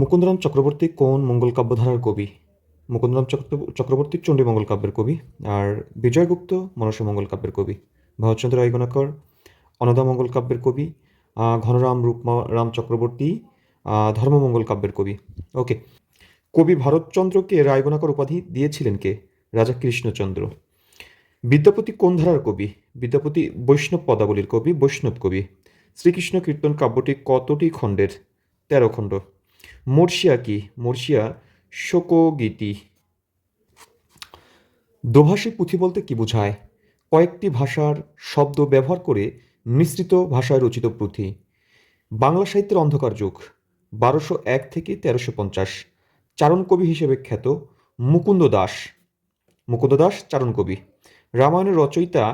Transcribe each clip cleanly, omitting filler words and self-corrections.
মুকুন্দরাম চক্রবর্তী কোন মঙ্গল কাব্যধারার কবি? মুকুন্দরাম চক্রবর্তী চণ্ডীমঙ্গল কাব্যের কবি। আর বিজয়গুপ্ত মনসামঙ্গল কাব্যের কবি। ভারতচন্দ্র রায়গণাকর অন্নদামঙ্গল কাব্যের কবি। ঘনরাম রূপরাম চক্রবর্তী ধর্মমঙ্গল কাব্যের কবি। ওকে। কবি ভারতচন্দ্রকে রায়গণাকর উপাধি দিয়েছিলেন কে? রাজা কৃষ্ণচন্দ্র। বিদ্যাপতি কোন ধারার কবি? বিদ্যাপতি বৈষ্ণব পদাবলীর কবি, বৈষ্ণব কবি। শ্রীকৃষ্ণ কীর্তন কাব্যটি কতটি খণ্ডের? ১৩ খণ্ড। মর্ষিয়া কি? মর্ষিয়া শোকগীতি। দোভাষী পুঁথি বলতে কি বোঝায়? কয়েকটি ভাষার শব্দ ব্যবহার করে মিশ্রিত ভাষায় রচিত পুঁথি। বাংলা সাহিত্যের অন্ধকার যুগ ১২০১ থেকে ১৩৫০। চারণ কবি হিসেবে খ্যাত মুকুন্দ দাস। মুকুন্দ দাস চারণ কবি। রামায়ণের রচয়িতা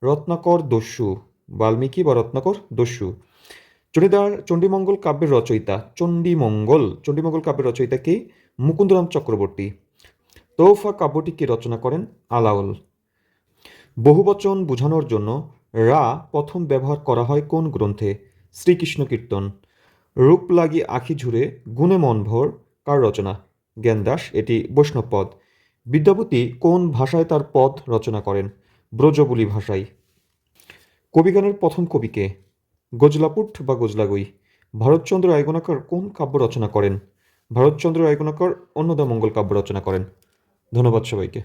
রত্নাকর দস্যু। বাল্মীকি বা রত্নাকর দস্যু। চণ্ডীমঙ্গল কাব্যের রচয়িতা চণ্ডীমঙ্গল কাব্যের রচয়িতা কে? মুকুন্দরাম চক্রবর্তী। তোহফা কাব্যটি কে রচনা করেন? আলাওল। বহুবচন বোঝানোর জন্য রা প্রথম ব্যবহার করা হয় কোন গ্রন্থে? শ্রীকৃষ্ণ কীর্তন। রূপ লাগি আখি ঝুরে গুণে মন ভোর কার রচনা? জ্ঞানদাস। এটি বৈষ্ণব পদ। বিদ্যাপতি কোন ভাষায় তার পদ রচনা করেন? ব্রজবুলি ভাষায়। কবিগানের প্রথম কবি কে? গজলাপুট বা গজলাগুই। ভারতচন্দ্র রায়গণাকর কোন কাব্য রচনা করেন? ভারতচন্দ্র রায়গণাকর অন্নদামঙ্গল কাব্য রচনা করেন। ধন্যবাদ সবাইকে।